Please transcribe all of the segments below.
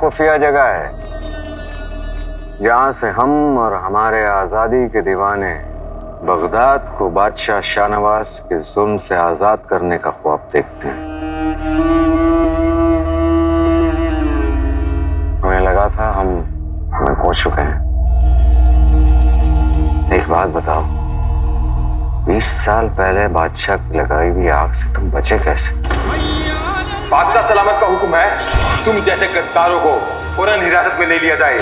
खुफिया जगह है जहां से हम और हमारे आजादी के दीवाने बगदाद को बादशाह शाहनवाज के जुल्म से आजाद करने का ख्वाब देखते हैं। हमें लगा था हमें पहुंच चुके हैं। एक बात बताओ, 20 साल पहले बादशाह की लगाई हुई आग से तुम बचे कैसे? बादशाह सलामत का हुक्म है, तुम जैसे गिरफ्तारों को फौरन हिरासत में ले लिया जाए।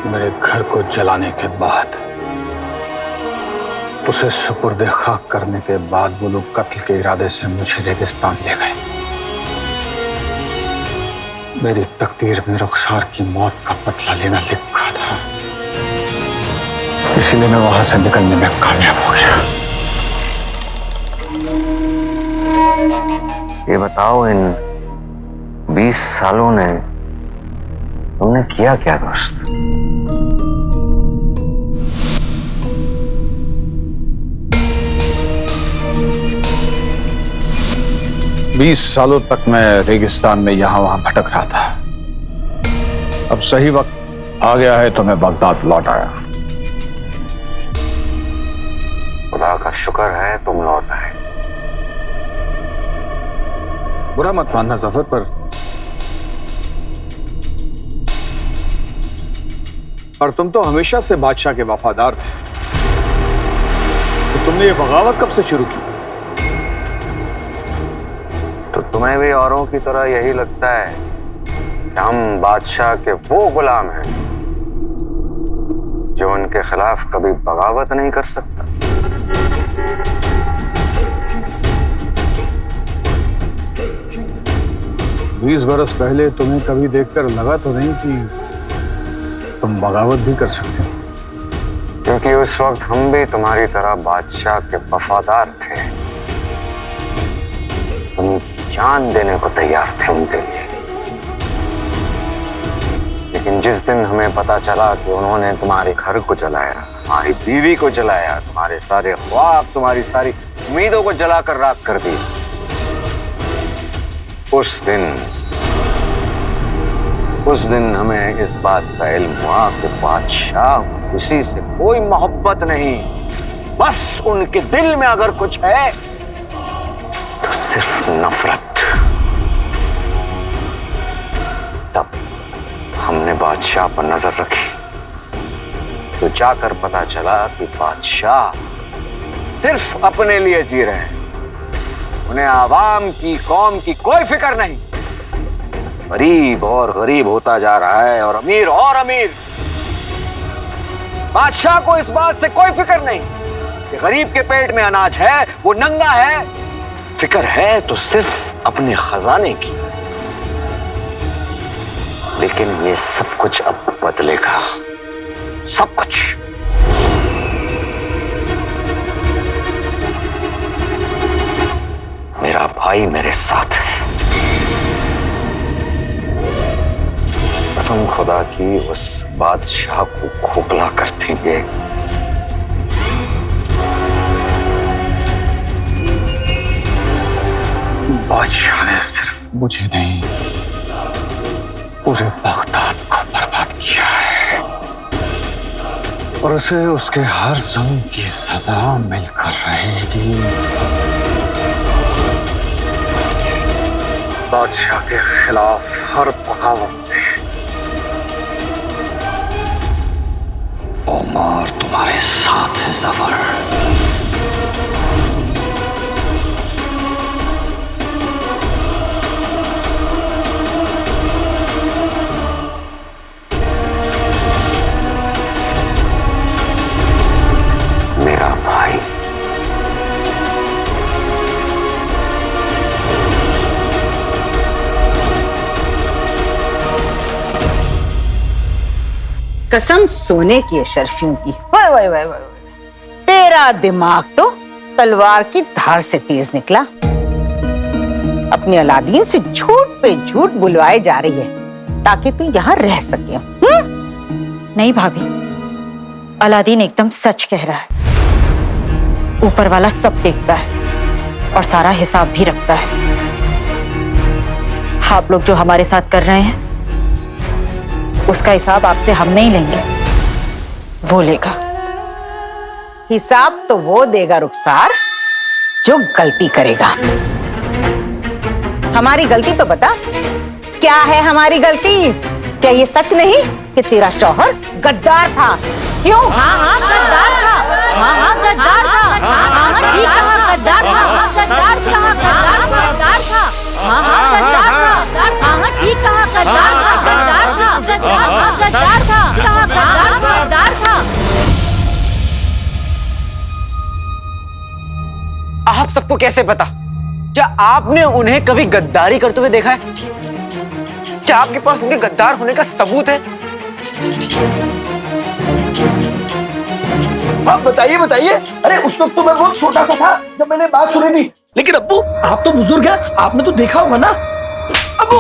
मेरे घर को जलाने के बाद, उसे सुपुर्द खाक करने के बाद वो लोग कत्ल के इरादे से मुझे रेगिस्तान ले गए। मेरी तकदीर में रुखसार की मौत का बदला लेना लिखा था, इसीलिए मैं वहां से निकलने में कामयाब हो गया। ये बताओ, इन 20 सालों ने तुमने किया क्या दोस्त? 20 सालों तक मैं रेगिस्तान में यहां वहां भटक रहा था। अब सही वक्त आ गया है तो मैं बगदाद लौट आया। खुदा का शुक्र है तुम लौट आए। बुरा मत मानना जफर, पर तुम तो हमेशा से बादशाह के वफादार थे, तो तुमने ये बगावत कब से शुरू की? तो तुम्हें भी औरों की तरह यही लगता है कि हम बादशाह के वो गुलाम हैं जो उनके खिलाफ कभी बगावत नहीं कर सकता? 20 बरस पहले तुम्हें कभी देखकर लगा तो नहीं कि तुम बगावत भी कर सकते हो? क्योंकि उस वक्त हम भी तुम्हारी तरह बादशाह के वफादार थे। तुम जान देने को तैयार थे उनके लिए। लेकिन जिस दिन हमें पता चला कि उन्होंने तुम्हारे घर को जलाया, तुम्हारी बीवी को जलाया, तुम्हारे सारे ख्वाब, तुम्हारी सारी उम्मीदों को जलाकर राख कर दी, उस दिन हमें इस बात का इल्म हुआ कि बादशाह को किसी से कोई मोहब्बत नहीं, बस उनके दिल में अगर कुछ है तो सिर्फ नफरत। तब हमने बादशाह पर नजर रखी तो जाकर पता चला कि बादशाह सिर्फ अपने लिए जी रहे हैं। उन्हें आवाम की, कौम की कोई फिक्र नहीं। गरीब और गरीब होता जा रहा है और अमीर। बादशाह को इस बात से कोई फिक्र नहीं कि गरीब के पेट में अनाज है, वो नंगा है। फिक्र है तो सिर्फ अपने खजाने की। लेकिन ये सब कुछ अब बदलेगा, सब कुछ। मेरा भाई मेरे साथ है। कसम खुदा की उस बादशाह को खोखला कर देंगे। बादशाह ने सिर्फ मुझे नहीं, पूरे बगदाद को बर्बाद किया है, और उसे उसके हर जुल्म की सजा मिलकर रहेगी। बादशाह के खिलाफ हर बगावत में ओमर तुम्हारे साथ है जफर। मेरा भाई कसम सोने की है शर्फियों की। वाह वाह वाह वाह, तेरा दिमाग तो तलवार की धार से तेज निकला। अपनी औलादीन से झूठ पे झूठ बुलवाए जा रही है ताकि तू यहाँ रह सके। नहीं भाभी, अलादीन एकदम सच कह रहा है। ऊपर वाला सब देखता है और सारा हिसाब भी रखता है। आप लोग जो हमारे साथ कर रहे हैं उसका हिसाब आपसे हम नहीं लेंगे, वो लेगा। हिसाब तो वो देगा रुखसार जो गलती करेगा। हमारी गलती तो बता, क्या है हमारी गलती? क्या ये सच नहीं कि तेरा शौहर गद्दार था? क्यों? हाँ हाँ गद्दार था। हाँ हाँ गद्दार था। हाँ ठीक कहा, गद्दार था। हाँ गद्दार कहा, गद्दार था। हाँ हाँ गद्दार था। हाँ ठीक कहा, गद्दार था। गद्दार था। गद्दार था। कहा गद्दार था। आप सबको कैसे पता? क्या आपने उन्हें कभी गद्दारी करते हुए देखा है? क्या आपके पास उनके गद्दार होने का सबूत है? आप बताइए बताइए। अरे उस वक्त तो मैं बहुत छोटा सा था जब मैंने बात सुनी थी, लेकिन अब्बू आप तो बुजुर्ग हैं, आपने तो देखा होगा ना। अब्बू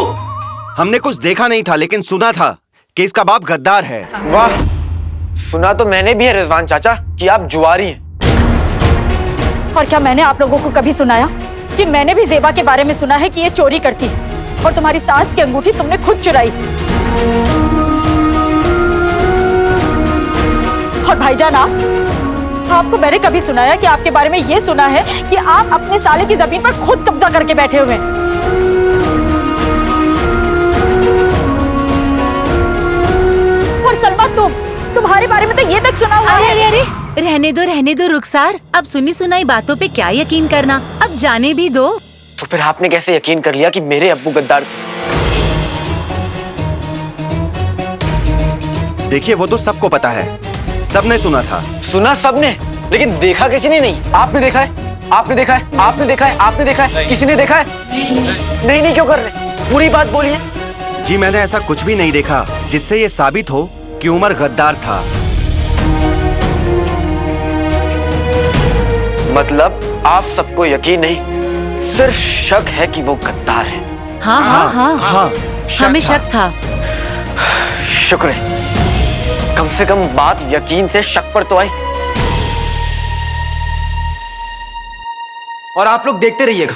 हमने कुछ देखा नहीं था, लेकिन सुना था कि इसका बाप गद्दार है। वाह, सुना तो मैंने भी है रिजवान चाचा कि आप जुआरी हैं। और क्या मैंने आप लोगों को कभी सुनाया कि मैंने भी ज़ेबा के बारे में सुना है कि ये चोरी करती है और तुम्हारी सास की अंगूठी तुमने खुद चुराई। और भाईजान आपको मैंने कभी सुनाया कि आपके बारे में ये सुना है कि आप अपने साले की जमीन पर खुद कब्जा करके बैठे हुए हैं। और सलमा तुम्हारे बारे में तो ये तक सुना हुआ है। अरे रहने दो रुखसार। अब सुनी सुनाई बातों पे क्या यकीन करना, अब जाने भी दो। तो फिर आपने कैसे यकीन कर लिया कि मेरे अब्बू गद्दार? देखिए वो तो सबको पता है, सबने सुना था। सुना सबने, लेकिन देखा किसी ने नहीं। आपने देखा है? आपने देखा है? आपने देखा है? आपने देखा है? किसी ने देखा है? नहीं क्यों कर रहे? पूरी बात बोलिए। जी मैंने ऐसा कुछ भी नहीं देखा जिससे ये साबित हो कि उमर गद्दार था। मतलब आप सबको यकीन नहीं, सिर्फ शक है कि वो गद्दार है। हाँ हमें शक था। शुक्र है, कम से कम बात यकीन से शक पर तो आई। और आप लोग देखते रहिएगा,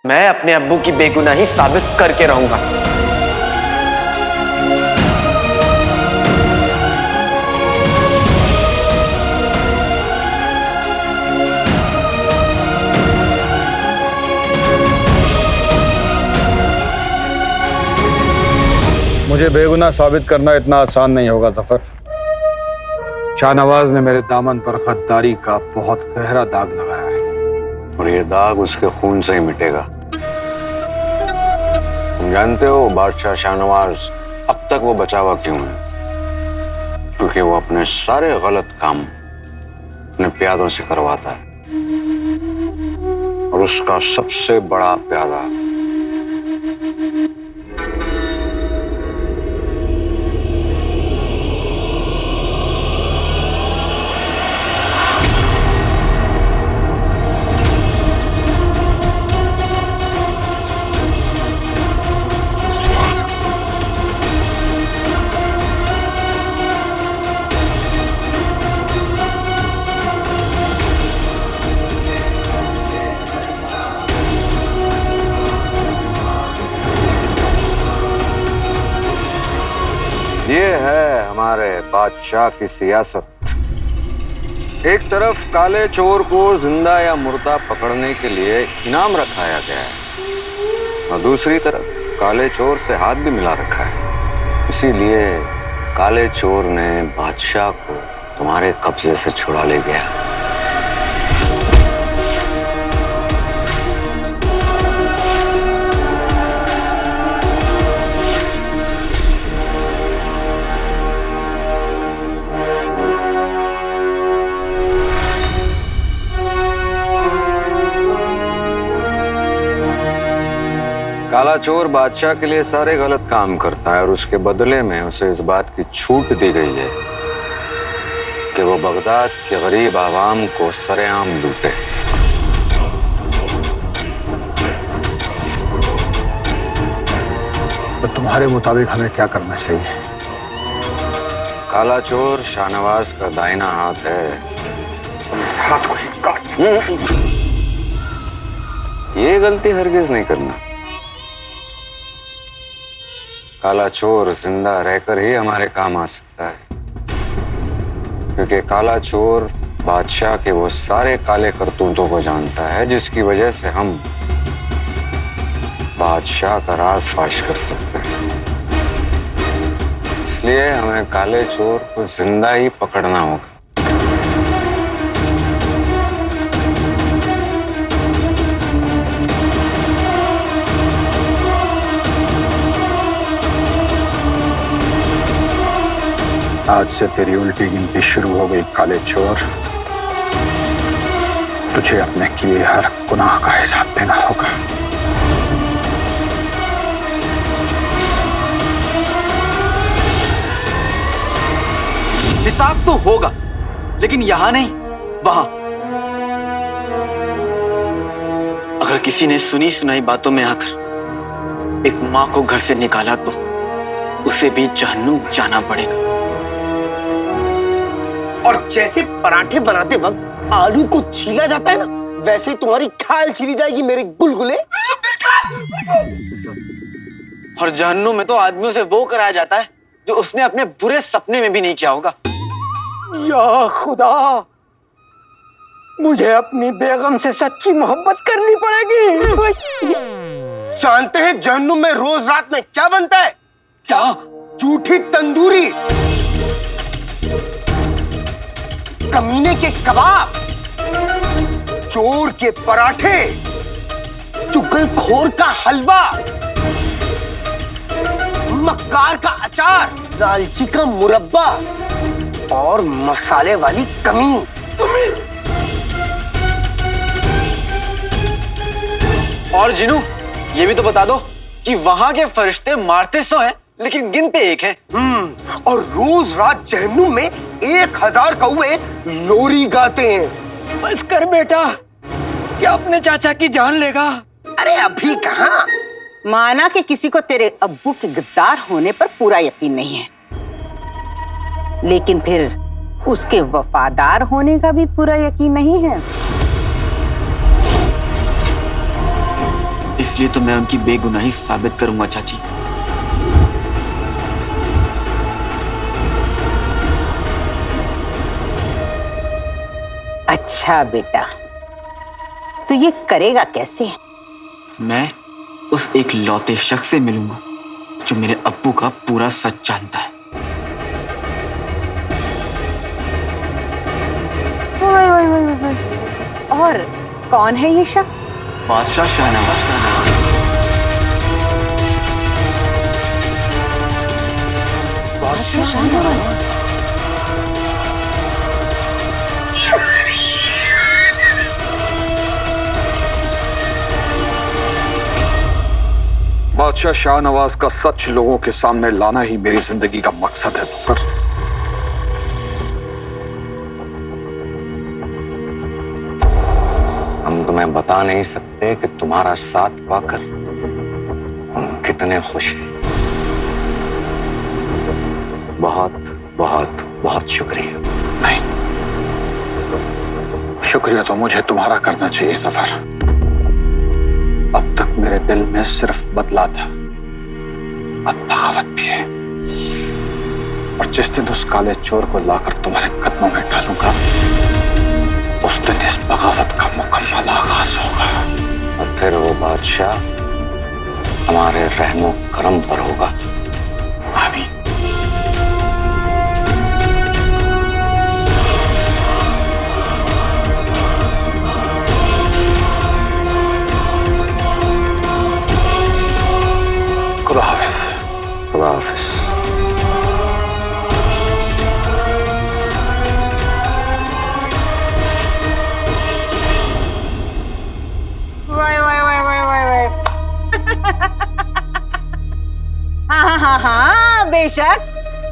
मैं अपने अब्बू की बेगुनाही साबित करके रहूंगा। मुझे बेगुनाह साबित करना इतना आसान नहीं होगा जफर। शाहनवाज ने मेरे दामन पर गद्दारी का बहुत गहरा दाग लगाया है और ये दाग उसके खून से ही मिटेगा। तुम जानते हो बादशाह शाहनवाज अब तक वो बचा हुआ क्यों है? क्योंकि वो अपने सारे गलत काम अपने प्यादों से करवाता है और उसका सबसे बड़ा प्यादा ये है हमारे बादशाह की सियासत। एक तरफ काले चोर को जिंदा या मुर्दा पकड़ने के लिए इनाम रखाया गया है और दूसरी तरफ काले चोर से हाथ भी मिला रखा है। इसीलिए काले चोर ने बादशाह को तुम्हारे कब्जे से छुड़ा ले गया। काला चोर बादशाह के लिए सारे गलत काम करता है और उसके बदले में उसे इस बात की छूट दी गई है कि वो बगदाद के गरीब आवाम को सरेआम लूटे। तो तुम्हारे मुताबिक हमें क्या करना चाहिए? काला चोर शाहनवाज का दाहिना हाथ है। इस हाथ को ही काट। ये गलती हरगिज नहीं करना। काला चोर जिंदा रहकर ही हमारे काम आ सकता है, क्योंकि काला चोर बादशाह के वो सारे काले करतूतों को जानता है जिसकी वजह से हम बादशाह का राज फाश कर सकते हैं। इसलिए हमें काले चोर को जिंदा ही पकड़ना होगा। आज से तेरी उल्टी गिनती शुरू हो गई काले चोर। तुझे अपने किए हर गुनाह का हिसाब देना होगा। हिसाब तो होगा, लेकिन यहां नहीं, वहां। अगर किसी ने सुनी सुनाई बातों में आकर एक मां को घर से निकाला तो उसे भी जहन्नुम जाना पड़ेगा। और जैसे पराठे बनाते वक्त आलू को छीला जाता है ना, वैसे ही तुम्हारी खाल छीली जाएगी मेरे गुलगुले। और जहन्नुम में तो आदमियों से वो कराया जाता है जो उसने अपने बुरे सपने में भी नहीं किया होगा। या खुदा, मुझे अपनी बेगम से सच्ची मोहब्बत करनी पड़ेगी। जानते हैं जहन्नुम में रोज रात में क्या बनता है? क्या? झूठी तंदूरी, कमीने के कबाब, चोर के पराठे, चुगलखोर का हलवा, मक्कार का अचार, लालची का मुरब्बा और मसाले वाली कमी। और जिनू, ये भी तो बता दो कि वहां के फरिश्ते मारते 100 हैं लेकिन गिनते 1 हैं। और रोज रात जहन्नुम में 1000 कौवे लोरी गाते हैं। बस कर बेटा, क्या अपने चाचा की जान लेगा? अरे अभी कहाँ। माना कि किसी को तेरे अब्बू के गद्दार होने पर पूरा यकीन नहीं है, लेकिन फिर उसके वफादार होने का भी पूरा यकीन नहीं है। इसलिए तो मैं उनकी बेगुनाही साबित करूंगा चाची। अच्छा बेटा, तो ये करेगा कैसे? मैं उस एक लौते शख्स से मिलूंगा जो मेरे अब्बू का पूरा सच जानता है। और कौन है ये शख्स? बादशाह शाहनवाज। बादशाह शाहनवाज। बादशाह शाहनवाज का सच लोगों के सामने लाना ही मेरी जिंदगी का मकसद है जफर। हम तुम्हें बता नहीं सकते कि तुम्हारा साथ पाकर हम कितने खुश हैं। बहुत बहुत बहुत शुक्रिया। नहीं, शुक्रिया तो मुझे तुम्हारा करना चाहिए जफर। अब तक मेरे दिल में सिर्फ बदला था, अब बगावत भी है। और जिस दिन उस काले चोर को लाकर तुम्हारे कदमों में डालूंगा, उस दिन इस बगावत का मुकम्मल आगाज होगा। और फिर वो बादशाह हमारे रहमो करम पर होगा। आमीन। खुदा हाफिज। खुदा हाफिज। हाँ, बेशक,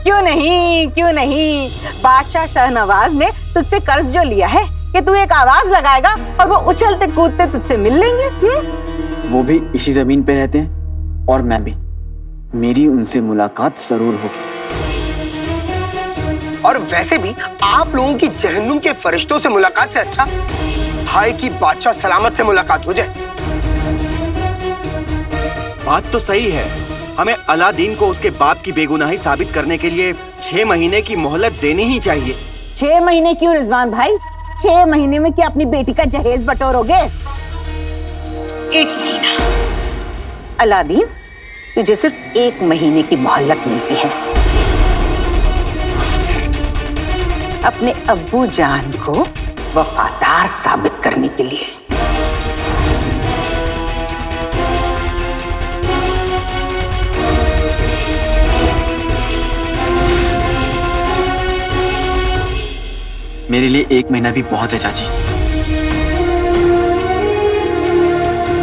क्यों नहीं, क्यों नहीं। बादशाह शाहनवाज ने तुझसे कर्ज जो लिया है कि तू एक आवाज लगाएगा और वो उछलते कूदते तुझसे मिल लेंगे। वो भी इसी जमीन पे रहते हैं और मैं भी। मेरी उनसे मुलाकात जरूर होगी। और वैसे भी आप लोगों की जहन्नुम के फरिश्तों से मुलाकात से अच्छा भाई की बादशाह सलामत से मुलाकात हो जाए। बात तो सही है, हमें अलादीन को उसके बाप की बेगुनाही साबित करने के लिए 6 महीने की मोहलत देनी ही चाहिए। 6 महीने क्यों रिजवान भाई? 6 महीने में क्या अपनी बेटी का जहेज बटोरोगे? 1 महीना। अलादीन, तुझे सिर्फ 1 महीने की मोहलत मिलती है अपने अब्बू जान को वफादार साबित करने के लिए। मेरे लिए 1 महीना भी बहुत है चाची।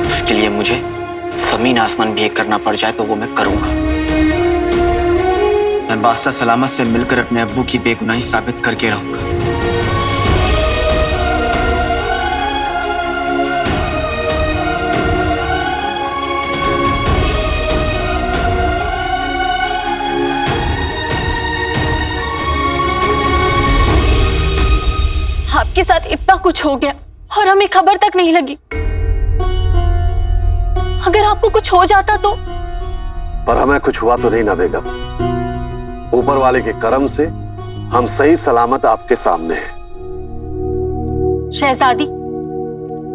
उसके लिए मुझे जमीन आसमान भी एक करना पड़ जाए तो वो मैं करूंगा। मैं बादशाह सलामत से मिलकर अपने अब्बू की बेगुनाही साबित करके रहूंगा। आपके साथ इतना कुछ हो गया और हमें खबर तक नहीं लगी। अगर आपको कुछ हो जाता तो? पर हमें कुछ हुआ तो नहीं ना बेगम। ऊपर वाले के करम से हम सही सलामत आपके सामने हैं। शहजादी,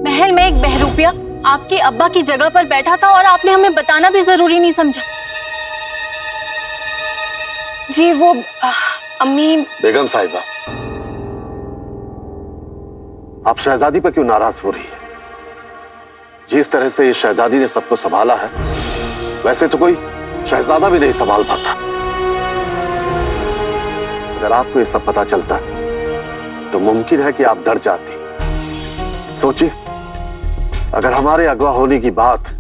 महल में एक बहरूपिया आपके अब्बा की जगह पर बैठा था और आपने हमें बताना भी जरूरी नहीं समझा। जी वो अम्मी। बेगम साहिबा, आप शहजादी पर क्यों नाराज हो रही है? जिस तरह से इस शहजादी ने सबको संभाला है, वैसे तो कोई शहजादा भी नहीं संभाल पाता। अगर आपको ये सब पता चलता तो मुमकिन है कि आप डर जाती। सोचिए, अगर हमारे अगवा होने की बात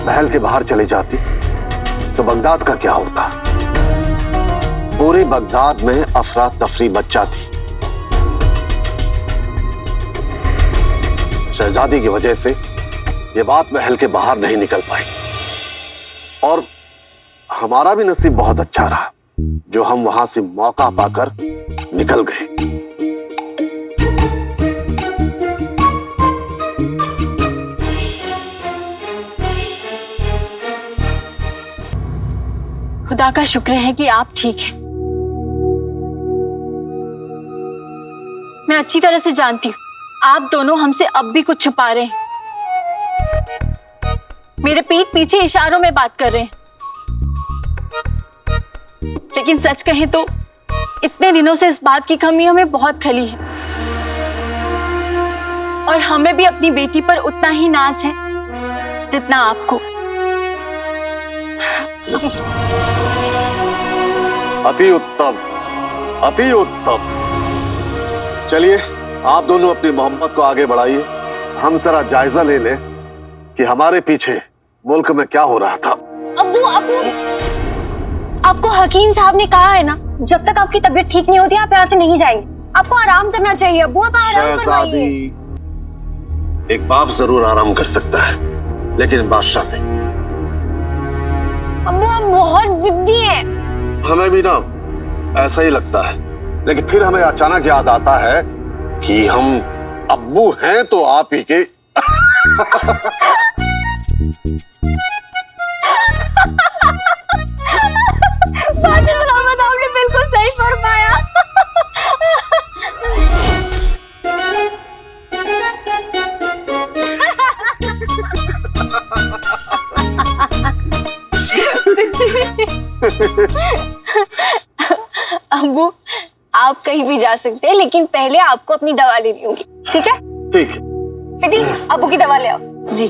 महल के बाहर चली जाती तो बगदाद का क्या होता? पूरे बगदाद में अफरा तफरी मच जाती। शहजादी की वजह से ये बात महल के बाहर नहीं निकल पाई और हमारा भी नसीब बहुत अच्छा रहा जो हम वहां से मौका पाकर निकल गए। खुदा का शुक्र है कि आप ठीक हैं। मैं अच्छी तरह से जानती हूँ आप दोनों हमसे अब भी कुछ छुपा रहे हैं। मेरे पीठ पीछे इशारों में बात कर रहे हैं। लेकिन सच कहें तो इतने दिनों से इस बात की कमी हमें बहुत खली है और हमें भी अपनी बेटी पर उतना ही नाज है जितना आपको। अति उत्तम, अति उत्तम। चलिए आप दोनों अपनी मोहब्बत को आगे बढ़ाइए। हम जरा जायजा ले लें कि हमारे पीछे मुल्क में क्या हो रहा था। अब्बू, आपको हकीम साहब ने कहा है ना, जब तक आपकी तबीयत ठीक नहीं होती आप यहाँ से नहीं जाएंगे। आपको आराम करना चाहिए अब्बू, आप आराम फरमाइए। एक बाप जरूर आराम कर सकता है, लेकिन बादशाह नहीं। अब्बू आप बहुत जिद्दी हैं। हमें भी ना ऐसा ही लगता है, लेकिन फिर हमें अचानक याद आता है कि हम अब्बू हैं तो आप ही के। आपने बिल्कुल सही फरमाया। अब्बू आप कहीं भी जा सकते हैं, लेकिन पहले आपको अपनी दवा लेनी होगी, ठीक है? ठीक है। दीदी अब्बू की दवा ले आओ। जी।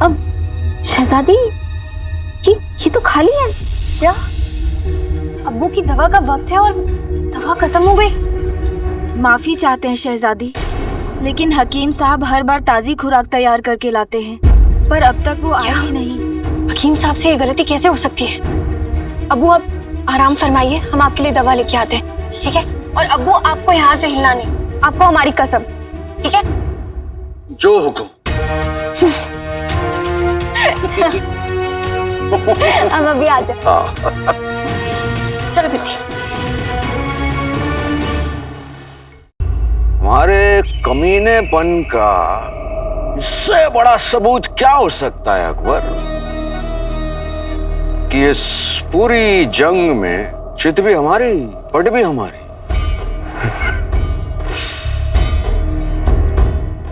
अब शहजादी, ये तो खाली है। क्या? अब्बू की दवा का वक्त है और दवा खत्म हो गई। माफी चाहते हैं शहजादी, लेकिन हकीम साहब हर बार ताजी खुराक तैयार करके लाते हैं, पर अब तक वो आए ही नहीं। हकीम साहब से ये गलती कैसे हो सकती है? अब्बू आप आराम फरमाइए, हम आपके लिए दवा लेके आते हैं, ठीक है? और अब्बू आपको यहाँ से हिलना नहीं, आपको हमारी कसम, ठीक है? जो हुक्म। हम अभी आ जाए। चलो बेटी। हमारे कमीनेपन का इससे बड़ा सबूत क्या हो सकता है अकबर कि इस पूरी जंग में चित भी हमारी, पट भी हमारी।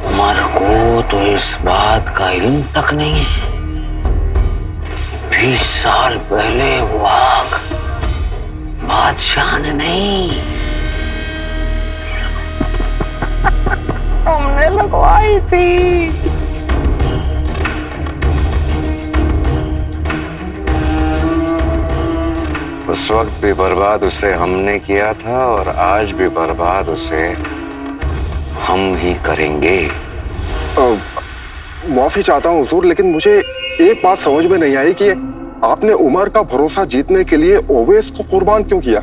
उमर को तो इस बात का इल्म तक नहीं है। 20 साल पहले वो आग बादशाह ने नहीं, हमने लगवाई थी। उस वक्त भी बर्बाद उसे हमने किया था और आज भी बर्बाद उसे हम ही करेंगे। माफी चाहता हूँ हुजूर, लेकिन मुझे एक बात समझ में नहीं आई कि आपने उमर का भरोसा जीतने के लिए ओवैस को कुर्बान क्यों किया,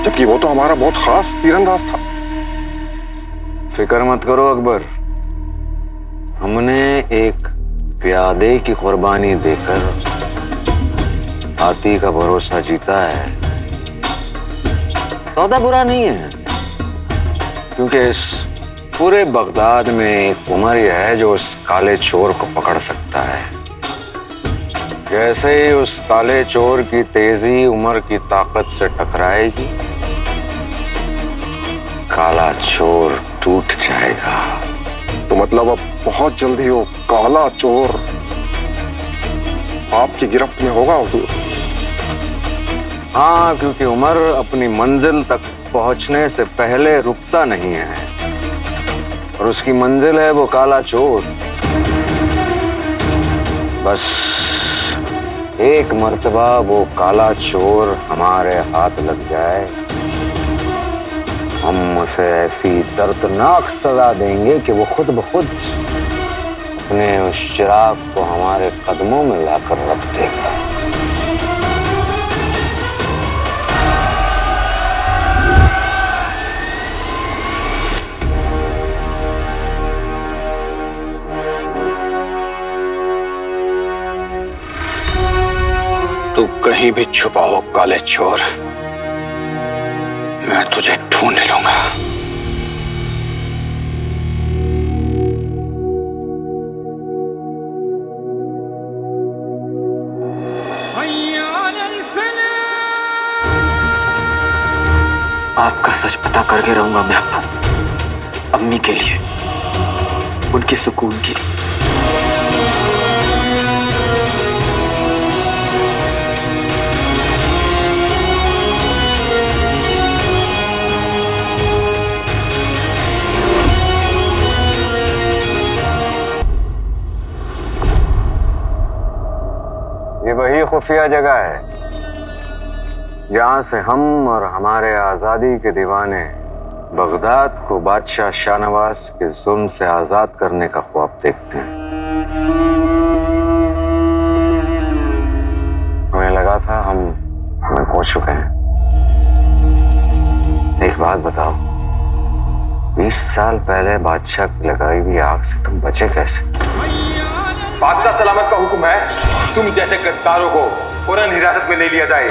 जबकि वो तो हमारा बहुत खास तीरंदाज था। फिक्र मत करो अकबर, हमने एक प्यादे की कुर्बानी देकर हाथी का भरोसा जीता है। सौदा बुरा नहीं है, क्योंकि इस पूरे बगदाद में एक उमर ही है जो उस काले चोर को पकड़ सकता है। जैसे ही उस काले चोर की तेजी उमर की ताकत से टकराएगी, काला चोर टूट जाएगा। तो मतलब अब बहुत जल्दी वो काला चोर आपकी गिरफ्त में होगा हुजूर? हाँ, क्योंकि उमर अपनी मंजिल तक पहुंचने से पहले रुकता नहीं है, और उसकी मंजिल है वो काला चोर। बस एक मर्तबा वो काला चोर हमारे हाथ लग जाए, हम उसे ऐसी दर्दनाक सजा देंगे कि वो खुद ब खुद अपने उस चिराग को हमारे कदमों में लाकर रख देगा। तू कहीं भी छुपा हो काले चोर, मैं तुझे ढूंढ लूंगा। आपका सच पता करके रहूंगा मैं अम्मी के लिए, उनके सुकून के लिए। ये वही खुफिया जगह है जहां से हम और हमारे आजादी के दीवाने बगदाद को बादशाह शाहनवाज के जुल्म से आजाद करने का ख्वाब देखते हैं। हमें लगा था हमें पहुंच चुके हैं। एक बात बताओ, 20 साल पहले बादशाह की लगाई हुई आग से तुम बचे कैसे? बादशाह सलामत का हुक्म है, तुम जैसे गद्दारों को फौरन हिरासत में ले लिया जाए।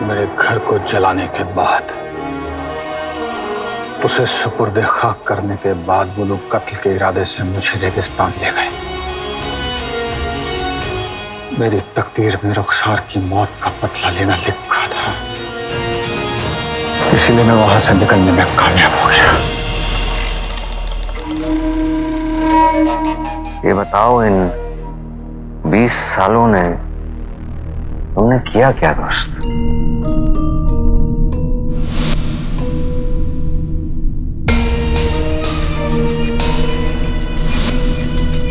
मेरे घर को जलाने के बाद, उसे सुपुर्द खाक करने के बाद वो लोग कत्ल के इरादे से मुझे रेगिस्तान ले गए। मेरी तकदीर में रुखसार की मौत का बदला लेना लिखा था, इसीलिए मैं वहां से निकलने में कामयाब हो गया। ये बताओ, इन 20 सालों ने तुमने किया क्या दोस्त?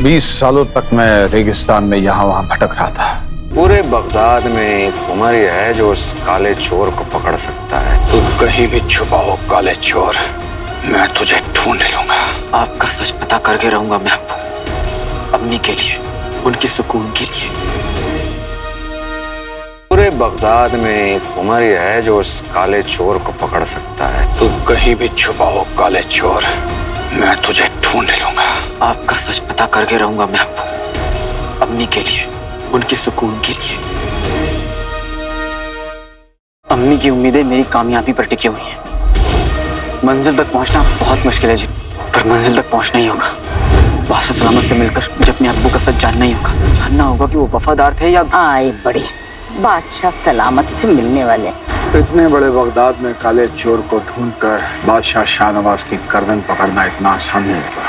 बीस सालों तक मैं रेगिस्तान में यहाँ वहां भटक रहा था। पूरे बगदाद में एक उमर ही है जो उस काले चोर को पकड़ सकता है। तू कहीं भी छुपा हो काले चोर, मैं तुझे ढूंढ लूंगा। आपका सच पता करके रहूंगा मैं अम्मी के लिए, उनके सुकून के लिए। पूरे बगदाद में एक उमर ही है जो उस काले चोर को पकड़ सकता है। तू कहीं भी छुपा हो काले चोर, मैं तुझे ढूंढ लूंगा। आपका सच पता करके रहूंगा मैं अब्बू, अम्मी के लिए, उनके सुकून के लिए। अम्मी की उम्मीदें मेरी कामयाबी पर टिकी हुई हैं। मंजिल तक पहुंचना बहुत मुश्किल है जी, पर मंजिल तक पहुंचना ही होगा। बादशाह सलामत से मिलकर मुझे अपने अब्बू का सच जानना ही होगा। जानना होगा कि वो वफादार थे या आए बड़े बादशाह सलामत से मिलने वाले। इतने बड़े बगदाद में काले चोर को ढूंढकर बादशाह शाहनवाज की गर्दन पकड़ना इतना आसान नहीं था।